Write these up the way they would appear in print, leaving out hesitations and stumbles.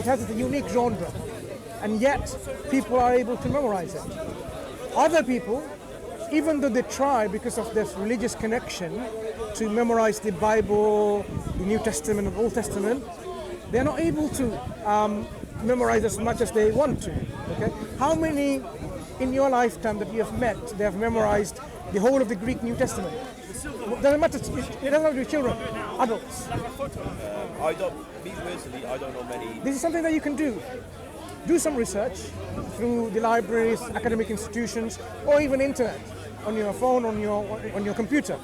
It has a unique genre, and yet people are able to memorize it. Other people, even though they try because of their religious connection to memorize the Bible, the New Testament and Old Testament, they're not able to memorize as much as they want to. Okay, how many in your lifetime that you have met, they have memorized the whole of the Greek New Testament? Doesn't matter. It doesn't matter to children, adults. Me personally, I don't know many. This is something that you can do. Do some research through the libraries, academic institutions, or even internet, on your phone, on your computer.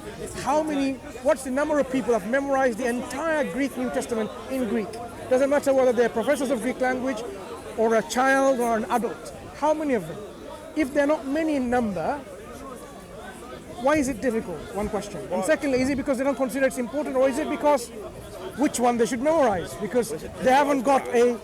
What's the number of people who have memorized the entire Greek New Testament in Greek? Doesn't matter whether they're professors of Greek language or a child or an adult. How many of them? If they're not many in number, why is it difficult? One question. And secondly, is it because they don't consider it's important, or is it because which one they should memorize? Because they haven't got a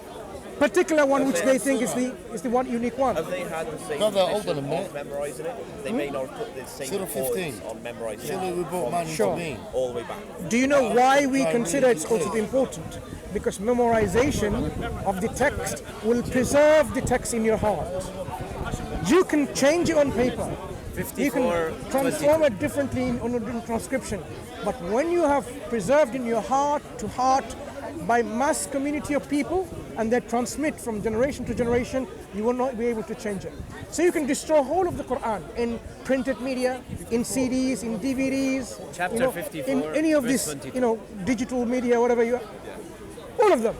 particular one which they think is the one unique one. Have they had the same older of memorizing it? They may not put the same importance on memorizing it Sure. all the way back. Do you know why we consider it's also important? Because memorization of the text will preserve the text in your heart. You can change it on paper. You can transform it differently in transcription. But when you have preserved in your heart to heart by mass community of people, and they transmit from generation to generation, you will not be able to change it. So you can destroy whole of the Quran in printed media, in CDs, in DVDs, Chapter 54, in any of this, digital media, whatever you, all of them.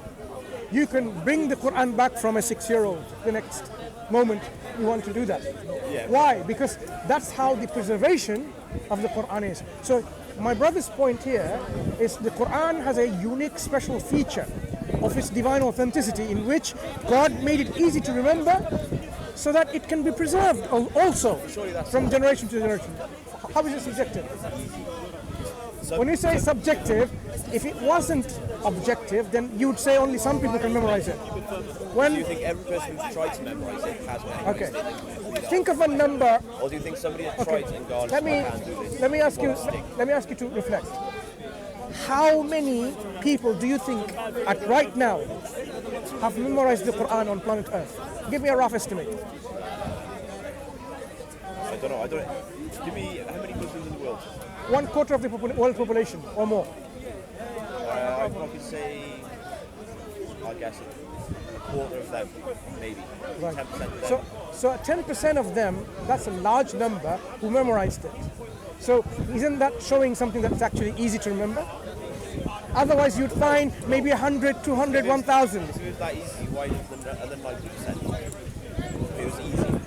You can bring the Quran back from a 6-year-old the next moment you want to do that. Yeah. Why? Because that's how the preservation of the Quran is. So my brother's point here is the Quran has a unique special feature of its divine authenticity, in which God made it easy to remember so that it can be preserved also from generation to generation. How is it subjective? When you say subjective, if it wasn't objective, then you would say only some people can memorize it. Do you think every person who's tried to memorize it has memorized it? Think of a number. Or do you think somebody has tried and gone, Let me ask you to reflect. How many people do you think right now have memorized the Quran on planet Earth? Give me a rough estimate. I don't know. Give me how many Muslims in the world? 1/4 of the world population or more. I'd probably say, I guess, a quarter of them, maybe. Right. 10% of them. So 10% of them, that's a large number who memorized it. So isn't that showing something that's actually easy to remember? Otherwise you'd find maybe 100, 200, 1,000. If it was that easy, why is the other 90%? If it was easy.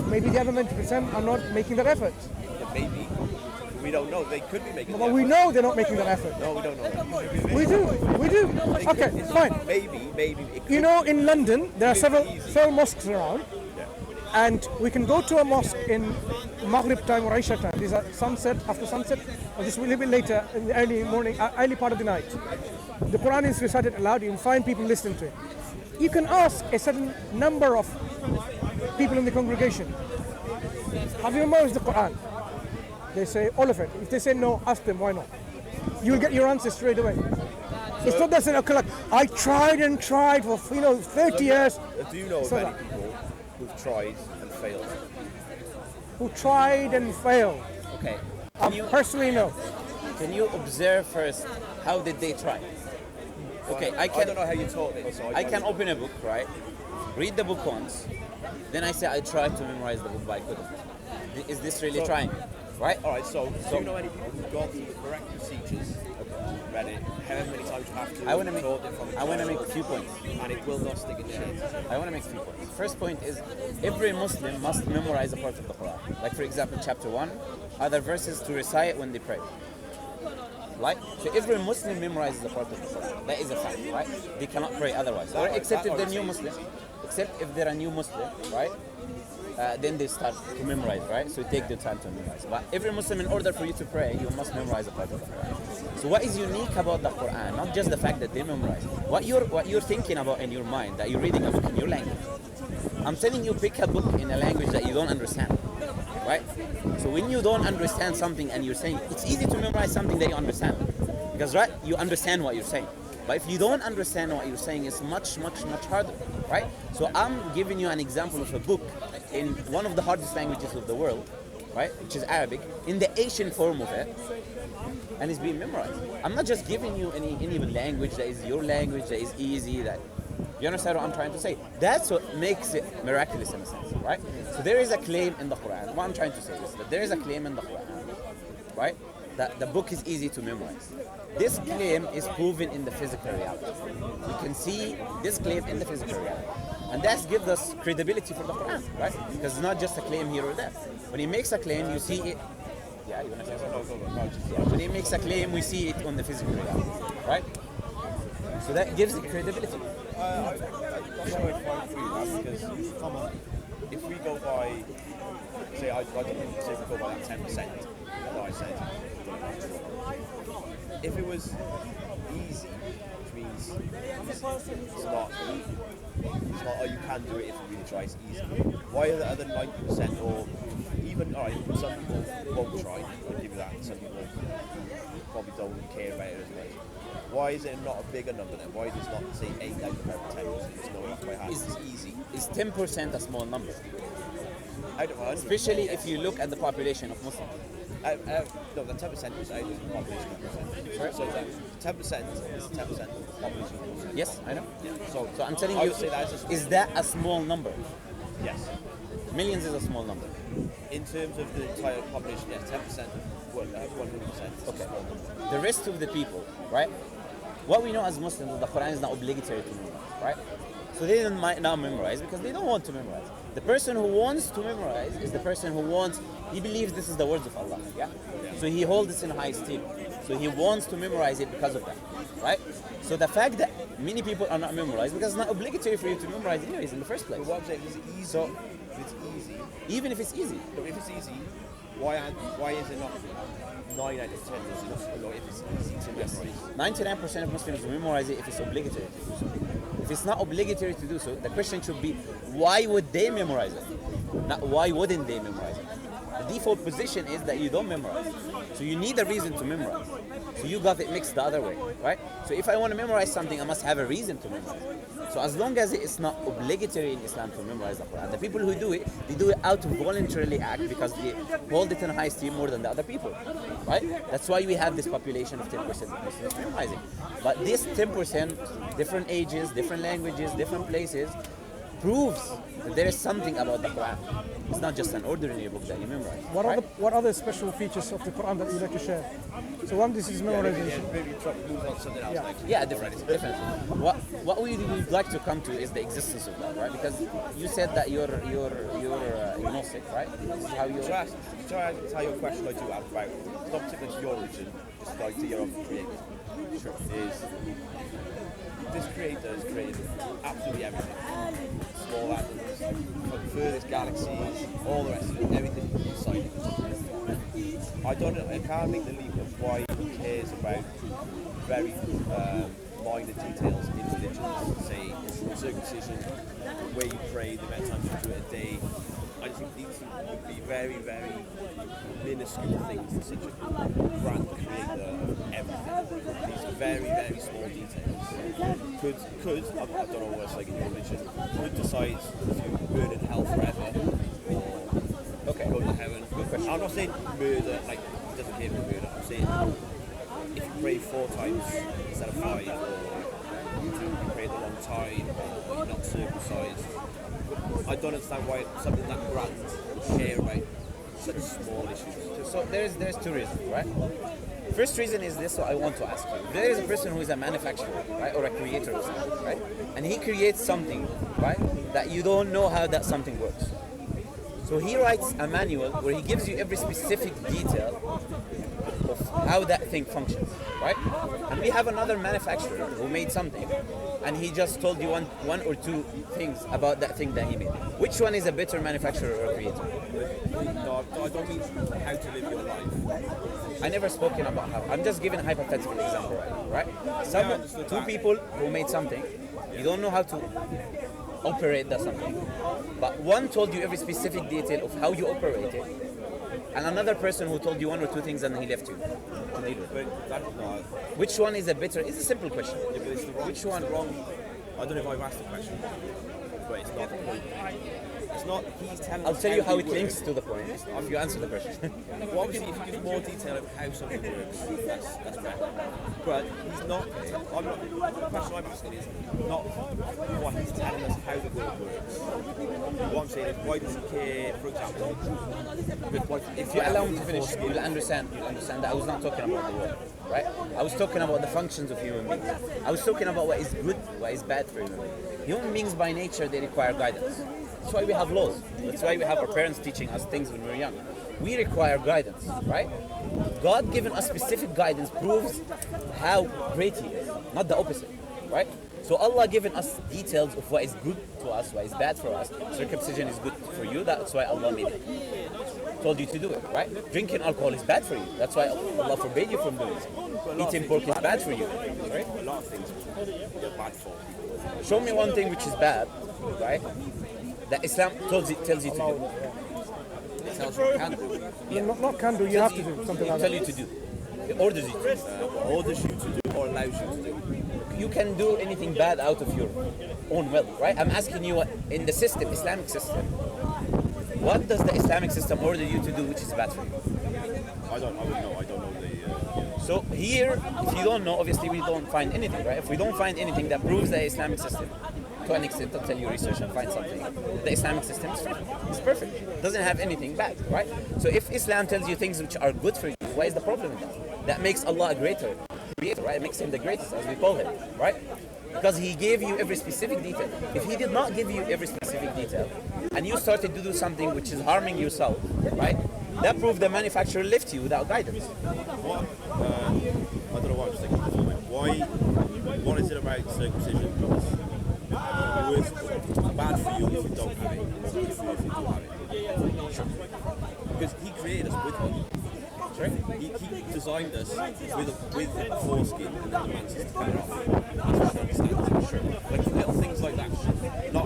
Maybe the other 90% are not making that effort. Yeah, maybe. We don't know. They could be making But we know they're not making that effort. No, we don't know. We do. Okay, fine. Maybe. In London, there are several mosques around. And we can go to a mosque in Maghrib time or Isha time. These are after sunset, or just a little bit later in the early morning, early part of the night. The Quran is recited aloud. You can find people listening to it. You can ask a certain number of people in the congregation, have you memorized the Quran? They say all of it. If they say no, ask them why not. You will get your answer straight away. It's not that saying, okay, look, I tried and tried for 30 years. Do you know of many people who've tried and failed? Who tried and failed? Okay. Personally, no. Can you observe first how did they try? Okay, I don't know how you taught it. So I can open a book, right? Read the book once. Then I say I tried to memorize the book, but I couldn't. Is this really trying? Right? All right. So do you know any people who've gone through the correct procedures, read it, how many times you have to? I want to make a few points, and it will not stick in your head. I want to make a few points. First point is every Muslim must memorize a part of the Quran. Like for example, chapter 1, other verses to recite when they pray. Right? So every Muslim memorizes a part of the Quran. That is a fact, right? They cannot pray otherwise. Or except if they're new Muslim. Except if they're a new Muslim, right? Then they start to memorize, right? So take the time to memorize. But every Muslim, in order for you to pray, you must memorize a part of the Quran. So what is unique about the Quran? Not just the fact that they memorize. What you're thinking about in your mind, that you're reading a book in your language. I'm telling you, pick a book in a language that you don't understand, right? So when you don't understand something and you're saying, it's easy to memorize something that you understand. Because, right, you understand what you're saying. But if you don't understand what you're saying, it's much, much, much harder, right? So I'm giving you an example of a book in one of the hardest languages of the world, right, which is Arabic, in the Asian form of it, and it's being memorized. I'm not just giving you any language that is your language, that is easy, that you understand what I'm trying to say. That's what makes it miraculous in a sense, right? So there is a claim in the Quran. What I'm trying to say is that there is a claim in the Quran, right, that the book is easy to memorize. This claim is proven in the physical reality. We can see this claim in the physical reality. And that gives us credibility for the Quran, right? Because it's not just a claim here or there. When he makes a claim, you see it. Yeah, you want to say something? No, when he makes a claim, we see it on the physical reality, right? So that gives it credibility. I'm not sure if I agree with that, because if we go by, say, I don't know, say we go by that 10% that I said, if it was easy, which means it's not, oh, you can do it if you really try, it's easy. Why are the other 90% or even, alright, some people won't try, I'll give you that, some people probably don't care about it as much. Why is it not a bigger number then? Why does not say 8 out of 10? It's no off by hand. It's easy. Is 10% a small number? Out of 100. Especially if you look at the population of Muslims. No, the 10% is out of the population of Muslims. So 10% is 10% of the population of Muslims. Yes, I know. Yeah. So I'm telling you, is that a small number? Yes. Millions is a small number. In terms of the entire population, yes, 10% of 100%. Okay. The rest of the people, right? What we know as Muslims is the Quran is not obligatory to memorize, right? So they might not memorize because they don't want to memorize. The person who wants to memorize is the person who he believes this is the words of Allah, yeah? So he holds it in high esteem. So he wants to memorize it because of that, right? So the fact that many people are not memorized, because it's not obligatory for you to memorize anyways in the first place. But what I'm saying is easy. So if it's easy, even if it's easy. No, if it's easy, why is it not 9 out of 10? If it's easy to memorize. 99% of Muslims memorize it if it's obligatory to do so. If it's not obligatory to do so, the question should be, why would they memorize it? Not why wouldn't they memorize it? The default position is that you don't memorize. So you need a reason to memorize. So you got it mixed the other way, right? So if I want to memorize something, I must have a reason to memorize it. So as long as it's not obligatory in Islam to memorize the Quran, the people who do it, they do it out of voluntarily act because they hold it in high esteem more than the other people, right? That's why we have this population of 10% of Muslims memorizing. But this 10%, different ages, different languages, different places, proves that there is something about the Quran. It's not just an ordinary book that you memorize. What other special features of the Quran that you'd like to share? So one, this is memorization. Maybe move on to something else. Yeah, definitely. What we would like to come to is the existence of that, right? Because you said that you're agnostic, right? This is how you try to tell you a question I do have about, it's not particular to your religion, it's the idea of creator. Sure. Is this creator has created absolutely everything. Small atoms, furthest galaxies, all the rest of it, everything inside it. I can't make the leap of why he cares about very minor details in religions, say circumcision, where you pray, the amount of times you do it a day. I just think these would be very, very minuscule things for such a grand creator of everything. These very, very small details. Could I don't know what it's like in your religion, could decide to burn in hell forever or go to heaven. Good question. I'm not saying murder, like, it doesn't care about murder. I'm saying if you pray 4 times instead of 5, or you pray at the wrong time, or you're not circumcised. I don't understand why something that grand would care about such small issues. So there's 2 reasons, right? First reason is this, so I want to ask you. There is a person who is a manufacturer, right, or a creator of something, right? And he creates something, right, that you don't know how that something works. So he writes a manual where he gives you every specific detail of how that thing functions, right? And we have another manufacturer who made something, and he just told you one or 2 things about that thing that he made. Which one is a better manufacturer or creator? No, I don't mean how to live your life. I never spoken about how. I'm just giving a hypothetical example, right? Two people who made something, you don't know how to operate that something, but one told you every specific detail of how you operate it, and another person who told you 1 or 2 things and he left you to to deal with. But that's not. Which one is a better? It's a simple question. Yeah, but it's the wrong. Which one? Wrong. I don't know if I've asked the question, but it's not the point. It's not. He's telling. I'll us tell you how it it links to the point if you answer the question. Well, obviously, if you give more detail of how something works, that's better. But he's not. I'm not. The question I'm asking is not what he's telling us how the world works. What I'm saying is, why does he care? For example, If you allow me to finish, you'll understand. That I was not talking about the world, right? I was talking about the functions of human beings. I was talking about what is good, what is bad for human beings. Human beings by nature, they require guidance. That's why we have laws. That's why we have our parents teaching us things when we're young. We require guidance, right? God giving us specific guidance proves how great He is, not the opposite, right? So Allah giving us details of what is good to us, what is bad for us. Circumcision is good for you, that's why Allah made it. Told you to do it, right? Drinking alcohol is bad for you, that's why Allah forbade you from doing it. Eating pork is bad for you, right? a lot of things are bad for people. Show me one thing which is bad, right? That Islam tells you to do. It tells you can do it. Yeah. Not can do, you have to do something like Tell that. you to do. It orders you to do. Orders you to do or allows you to do. You can do anything bad out of your own will, right? I'm asking you, in the system, Islamic system, what does the Islamic system order you to do which is bad for you? I don't know the. So here, if you don't know, obviously we don't find anything, right? If we don't find anything that proves the Islamic system, to an extent, until you research and find something, the Islamic system is perfect. It's perfect. It doesn't have anything bad, right? So if Islam tells you things which are good for you, what is the problem with that? That makes Allah a greater creator, right? It makes Him the greatest, as we call Him, right? Because He gave you every specific detail. If He did not give you every specific detail, and you started to do something which is harming yourself, right? That proved the manufacturer left you without guidance. What? I don't know what I was thinking at the moment. What is it about circumcision? It's bad for you if you don't have it, or good for you if you do have it. Sure. Because He created us with one. Sorry? He designed us with a foreskin and then the man says to cut it off. That's what I understand. Sure. Like little things like that. Not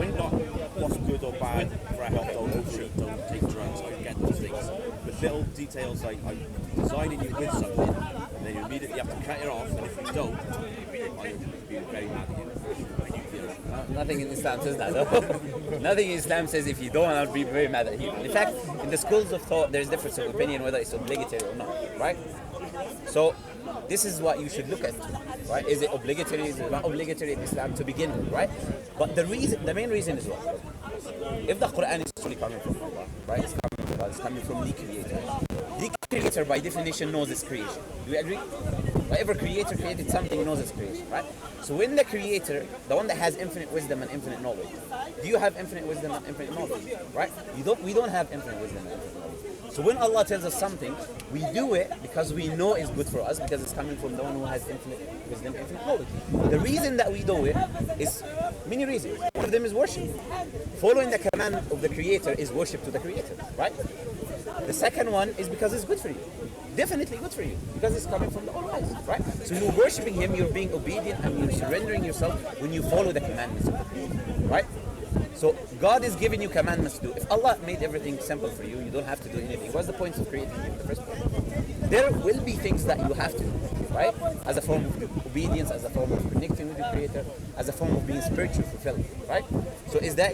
what's good or bad for our health. Don't take drugs. I get those things. But little details like I'm designing you with something, and then you immediately have to cut it off, and if you don't, I'll be very mad at you. Nothing in Islam says that, though. Nothing in Islam says if you don't, I'll be very mad at you. In fact, in the schools of thought, there's difference of opinion whether it's obligatory or not, right? So, this is what you should look at, right? Is it obligatory? Is it not obligatory in Islam to begin with, right? But the main reason is what? If the Quran is truly coming from Allah, right? It's coming from God, it's coming from the Creator. The Creator, by definition, knows its creation. Do we agree? Whatever Creator created something knows its creation, right? So when the Creator, the one that has infinite wisdom and infinite knowledge, do you have infinite wisdom and infinite knowledge, right? We don't have infinite wisdom and infinite knowledge. So when Allah tells us something, we do it because we know it's good for us, because it's coming from the one who has infinite wisdom, infinite knowledge. The reason that we do it is many reasons. One of them is worship. Following the command of the Creator is worship to the Creator, right? The second one is because it's good for you. Definitely good for you, because it's coming from the All-Wise, right? So you're worshipping Him, you're being obedient, and you're surrendering yourself when you follow the commandments of the Creator, right? So God is giving you commandments to do. If Allah made everything simple for you, you don't have to do anything. What's the point of creating you in the first place? There will be things that you have to do, right? As a form of obedience, as a form of connecting with the Creator, as a form of being spiritually fulfilled, right? So is that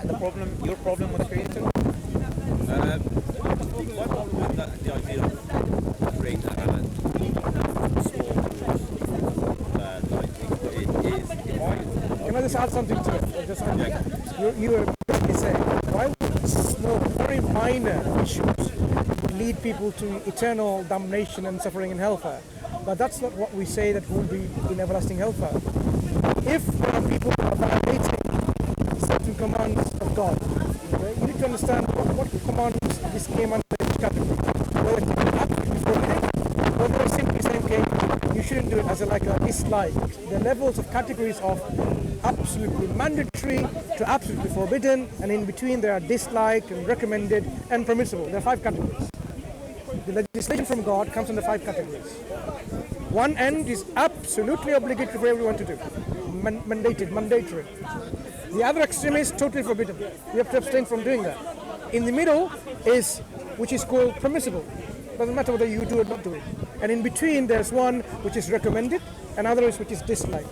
the problem? Your problem with the Creator? My problem with that, the idea of creating a small Can I just add something to it? You were basically saying, why would small, very minor issues lead people to eternal damnation and suffering in hellfire? But that's not what we say that will be in everlasting hellfire. If there are people who are violating certain commands of God, okay, you need to understand what commands this came under each category. Whether it's absolutely forbidden, or they're simply saying, okay, you shouldn't do it as a dislike. The levels of categories of absolutely mandatory to absolutely forbidden, and in between there are dislike and recommended and permissible. There are 5 categories. The legislation from God comes under 5 categories. One end is absolutely obligatory for everyone to do, mandatory. The other extreme is totally forbidden. You have to abstain from doing that. In the middle is, which is called permissible. Doesn't matter whether you do it or not do it. And in between, there's one which is recommended and others which is disliked.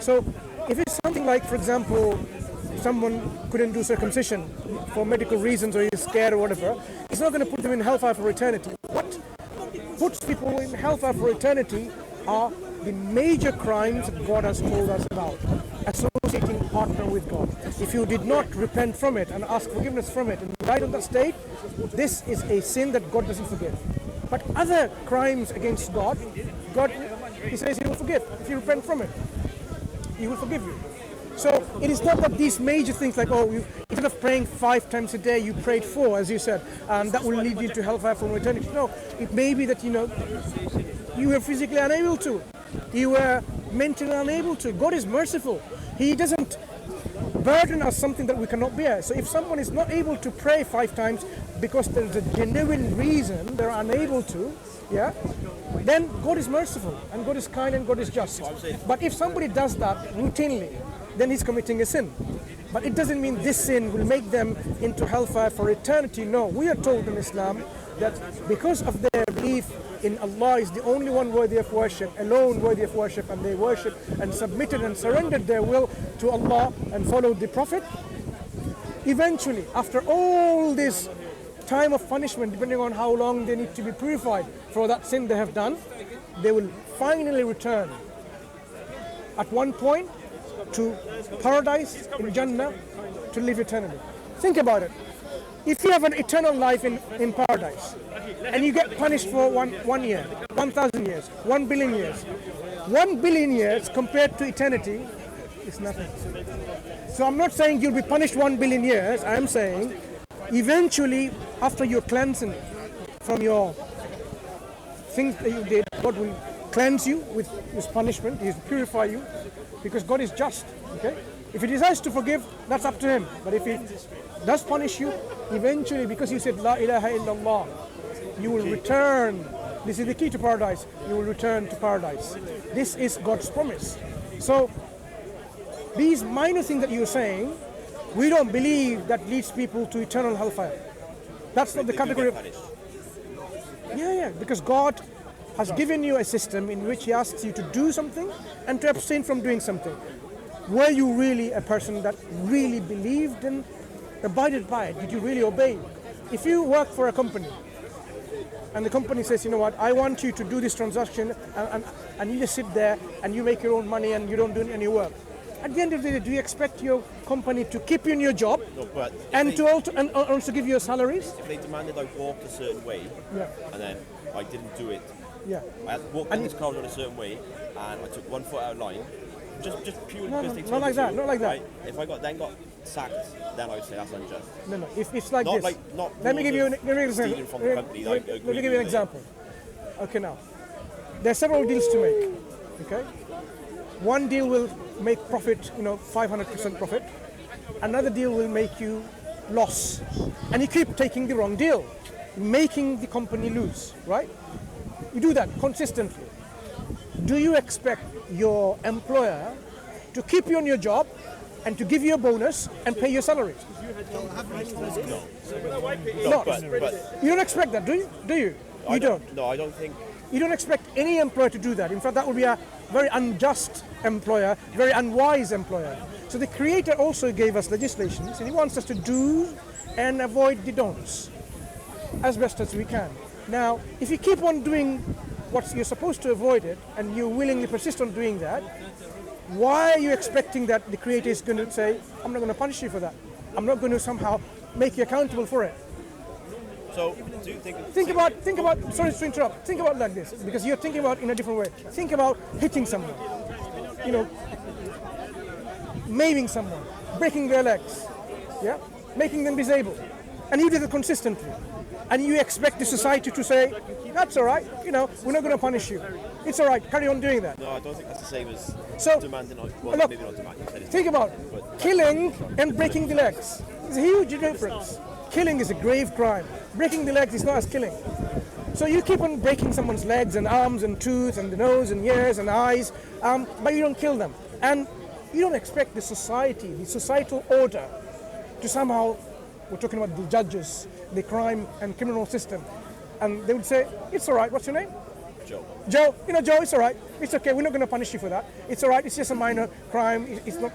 So if it's something like, for example, someone couldn't do circumcision for medical reasons or he's scared or whatever, it's not going to put them in hellfire for eternity. What puts people in hellfire for eternity are the major crimes that God has told us about. Associating partner with God. If you did not repent from it and ask forgiveness from it and died on that state, this is a sin that God doesn't forgive. But other crimes against God, He says He will forgive. If you repent from it, He will forgive you. So it is not that these major things like, instead of praying 5 times a day, you prayed 4, as you said, and that will lead you to hellfire for eternity. No, it may be that, you were physically unable to. You were mentally unable to. God is merciful. He doesn't burden us something that we cannot bear. So if someone is not able to pray 5 times because there is a genuine reason they're unable to, then God is merciful and God is kind and God is just. But if somebody does that routinely, then he's committing a sin. But it doesn't mean this sin will make them into hellfire for eternity. No, we are told in Islam that because of their belief in Allah is the only one worthy of worship, alone worthy of worship, and they worship and submitted and surrendered their will to Allah and followed the Prophet, eventually, after all this time of punishment, depending on how long they need to be purified for that sin they have done, they will finally return at one point to paradise in Jannah to live eternally. Think about it. If you have an eternal life in paradise and you get punished for one year, 1,000 years, 1 billion years, 1 billion years compared to eternity is nothing. So I'm not saying you'll be punished 1 billion years. I'm saying eventually, after you're cleansing from your things that you did, God will cleanse you with His punishment. He will purify you because God is just. Okay? If He decides to forgive, that's up to Him. But if He does punish you, eventually, because you said La ilaha illallah, you will return. This is the key to paradise. You will return to paradise. This is God's promise. So these minor things that you're saying, we don't believe that leads people to eternal hellfire. That's not the category of... Yeah, because God has given you a system in which He asks you to do something and to abstain from doing something. Were you really a person that really believed and abided by it? Did you really obey? If you work for a company and the company says, you know what, I want you to do this transaction and you just sit there and you make your own money and you don't do any work. At the end of the day, do you expect your company to keep you in your job and also give you salaries? If they demanded I walked a certain way and then I didn't do it, I walked in this corridor a certain way and I took 1 foot out of line, just purely because they told me to. Not like that. Right? If I got sacked, then I would say that's unjust. No. If it's like not this, let me give you an example. Let me give you an example. Okay, now there are several deals to make. Okay, one deal will make profit, 500% profit. Another deal will make you loss, and you keep taking the wrong deal, making the company lose. Right? You do that consistently. Do you expect your employer to keep you on your job and to give you a bonus and pay your salaries? No. But you don't expect that, do you? You don't. No, I don't think. You don't expect any employer to do that. In fact, that would be a very unjust employer, very unwise employer. So the Creator also gave us legislations, and He wants us to do and avoid the don'ts as best as we can. Now, if you keep on doing what you're supposed to avoid it, and you willingly persist on doing that, why are you expecting that the Creator is going to say, I'm not going to punish you for that. I'm not going to somehow make you accountable for it. So, do you think about, sorry to interrupt, think about it like this, because you're thinking about it in a different way. Think about hitting someone, maiming someone, breaking their legs, making them disabled. And you do it consistently. And you expect the society to say, that's all right, we're not going to punish you. It's all right, carry on doing that. No, I don't think that's the same as demanding, look, maybe not demanding. Think about killing and breaking the legs. There's a huge difference. Killing is a grave crime. Breaking the legs is not as killing. So you keep on breaking someone's legs and arms and tooth and the nose and ears and eyes, but you don't kill them. And you don't expect the society, the societal order to somehow, we're talking about the judges, the crime and criminal system, and they would say, it's all right, what's your name? Joe. Joe, Joe, it's all right. It's okay. We're not going to punish you for that. It's all right. It's just a minor crime. It's not